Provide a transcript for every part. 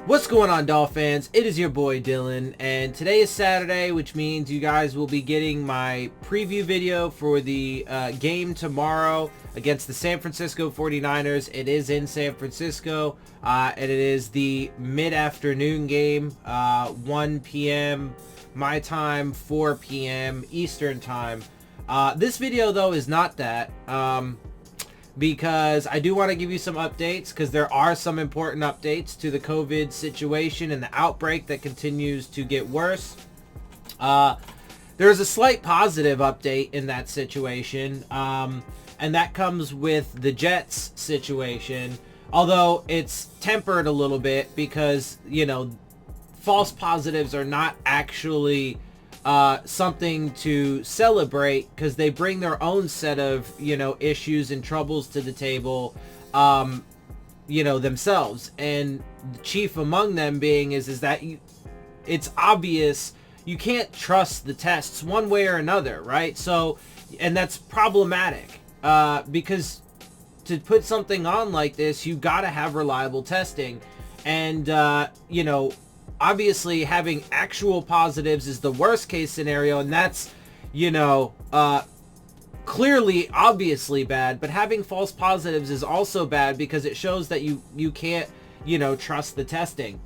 What's going on, Dolphins? It is your boy Dillon, and today is Saturday, which means you guys will be getting my preview video for the game tomorrow against the San Francisco 49ers. It is in San Francisco, and it is the mid-afternoon game, 1 p.m. my time, 4 p.m. Eastern time. This video, though, is not that. Because I do want to give you some updates, because there are some important updates to the COVID situation and the outbreak that continues to get worse. There's a slight positive update in that situation, and that comes with the Jets situation, although it's tempered a little bit because, you know, false positives are not actually something to celebrate, because they bring their own set of, you know, issues and troubles to the table, you know, themselves. And the chief among them being is that it's obvious you can't trust the tests one way or another, right? So, and that's problematic, because to put something on like this, you gotta have reliable testing. And, you know, obviously having actual positives is the worst case scenario, and that's, you know, clearly, obviously bad. But having false positives is also bad because it shows that you can't, you know, trust the testing.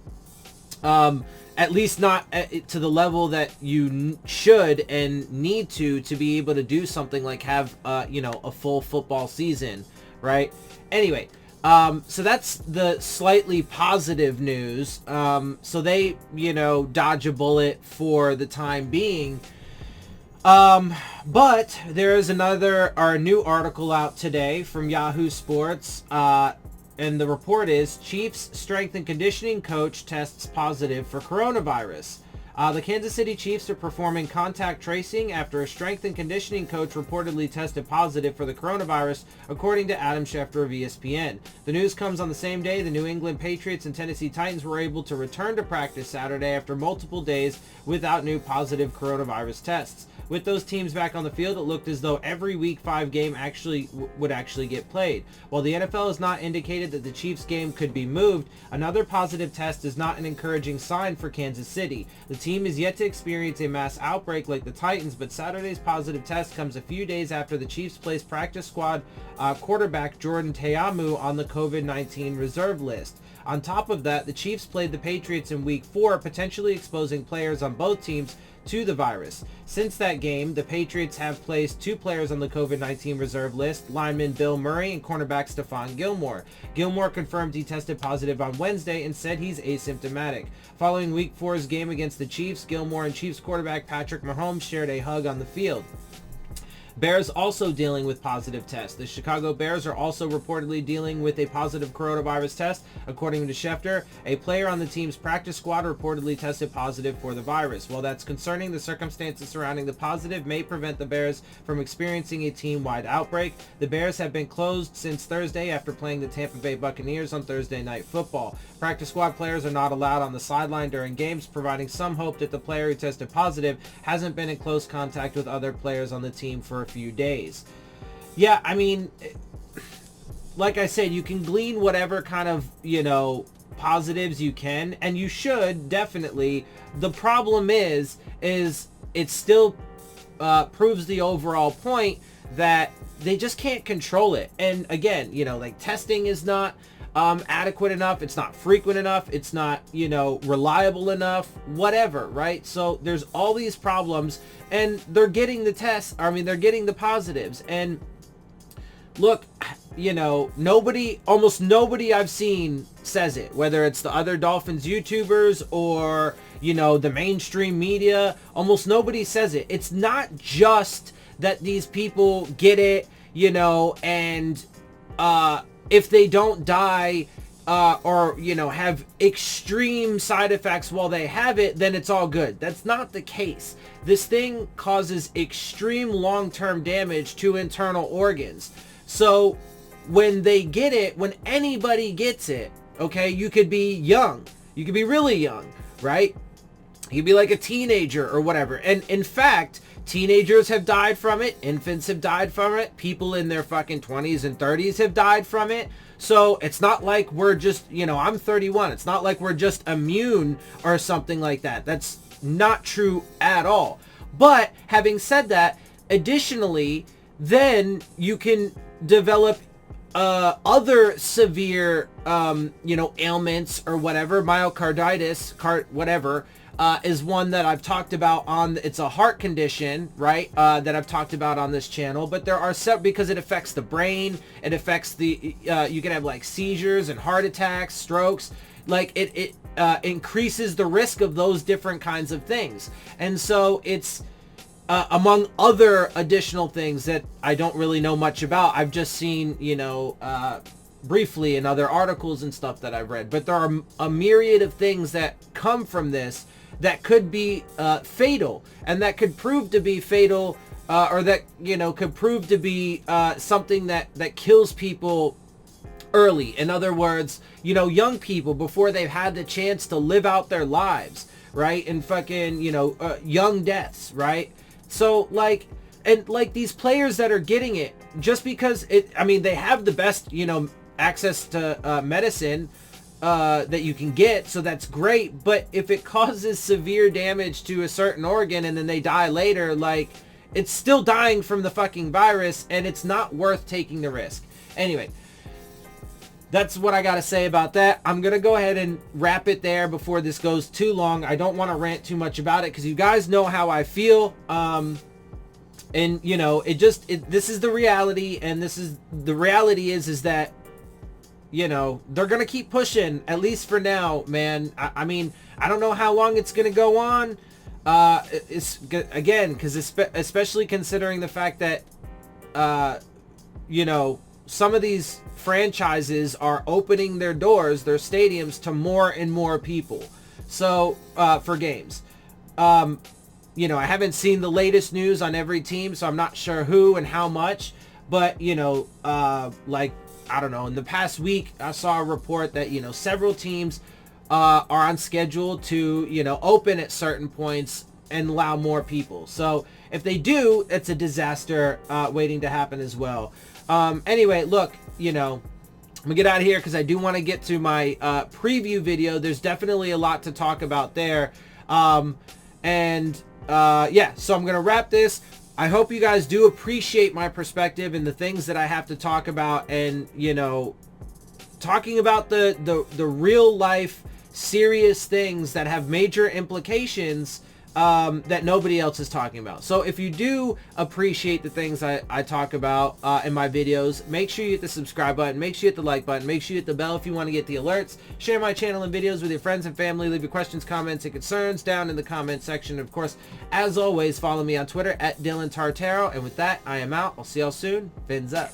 At least not to the level that you should and need to be able to do something like have, you know, a full football season, right? Anyway, so that's the slightly positive news. So they, you know, dodge a bullet for the time being. But there is a new article out today from Yahoo Sports. And the report is Chiefs strength and conditioning coach tests positive for coronavirus. The Kansas City Chiefs are performing contact tracing after a strength and conditioning coach reportedly tested positive for the coronavirus, according to Adam Schefter of ESPN. The news comes on the same day the New England Patriots and Tennessee Titans were able to return to practice Saturday after multiple days without new positive coronavirus tests. With those teams back on the field, it looked as though every Week 5 game would actually get played. While the NFL has not indicated that the Chiefs game could be moved, another positive test is not an encouraging sign for Kansas City. The team is yet to experience a mass outbreak like the Titans, but Saturday's positive test comes a few days after the Chiefs placed practice squad quarterback Jordan Ta'amu on the COVID-19 reserve list. On top of that, the Chiefs played the Patriots in Week 4, potentially exposing players on both teams to the virus. Since that game, the Patriots have placed 2 players on the COVID-19 reserve list, lineman Bill Murray and cornerback Stephon Gilmore. Gilmore confirmed he tested positive on Wednesday and said he's asymptomatic. Following Week 4's game against the Chiefs, Gilmore and Chiefs quarterback Patrick Mahomes shared a hug on the field. Bears also dealing with positive tests. The Chicago Bears are also reportedly dealing with a positive coronavirus test. According to Schefter, a player on the team's practice squad reportedly tested positive for the virus. While that's concerning, the circumstances surrounding the positive may prevent the Bears from experiencing a team-wide outbreak. The Bears have been closed since Thursday after playing the Tampa Bay Buccaneers on Thursday Night Football. Practice squad players are not allowed on the sideline during games, providing some hope that the player who tested positive hasn't been in close contact with other players on the team for a few days. Yeah, I mean, like I said, you can glean whatever kind of, you know, positives you can, and you should definitely. The problem is it still proves the overall point that they just can't control it. And again, you know, like, testing is not adequate enough, it's not frequent enough, it's not, you know, reliable enough, whatever, right? So there's all these problems, and they're getting the tests, they're getting the positives. And look, you know, almost nobody I've seen says it, whether it's the other Dolphins YouTubers or, you know, the mainstream media. Almost nobody says it. It's not just that these people get it, you know, and if they don't die or, you know, have extreme side effects while they have it, then it's all good. That's not the case. This thing causes extreme long-term damage to internal organs. So when they get it, when anybody gets it, okay, you could be young. You could be really young, right? You could be like a teenager or whatever. And in fact, teenagers have died from it. Infants have died from it. People in their fucking 20s and 30s have died from it. So it's not like we're just, I'm 31. It's not like we're just immune or something like that. That's not true at all. But having said that, additionally, then you can develop other severe, ailments or whatever. Myocarditis, whatever, is one that I've talked about on, it's a heart condition, right? That I've talked about on this channel, but there are several, because it affects the brain, it affects the, you can have like seizures and heart attacks, strokes, like it increases the risk of those different kinds of things. And so it's, among other additional things that I don't really know much about. I've just seen, briefly in other articles and stuff that I've read. But there are a myriad of things that come from this that could be fatal, and that could prove to be fatal, or that, could prove to be something that kills people early. In other words, young people before they've had the chance to live out their lives, right? And fucking, young deaths, right? So like, and like these players that are getting it, just because they have the best, access to medicine that you can get, so that's great. But if it causes severe damage to a certain organ and then they die later, like, it's still dying from the fucking virus, and it's not worth taking the risk. Anyway, that's what I got to say about that. I'm going to go ahead and wrap it there before this goes too long. I don't want to rant too much about it because you guys know how I feel. And, this is the reality. And the reality is that, they're going to keep pushing, at least for now, man. I mean, I don't know how long it's going to go on. Because especially considering the fact that, some of these franchises are opening their doors, their stadiums, to more and more people. So, for games. I haven't seen the latest news on every team, so I'm not sure who and how much. But, I don't know, in the past week, I saw a report that, several teams are on schedule to, open at certain points and allow more people. So, if they do, it's a disaster waiting to happen as well. Anyway, look, I'm gonna get out of here because I do want to get to my preview video. There's definitely a lot to talk about there. So I'm gonna wrap this. I hope you guys do appreciate my perspective and the things that I have to talk about, and talking about the real life serious things that have major implications that nobody else is talking about. So if you do appreciate the things I talk about in my videos, make sure you hit the subscribe button, make sure you hit the like button, make sure you hit the bell if you want to get the alerts. Share my channel and videos with your friends and family. Leave your questions, comments, and concerns down in the comment section. Of course, as always, follow me on Twitter at Dillon Tartaro. And with that, I am out. I'll see y'all soon. Phins up.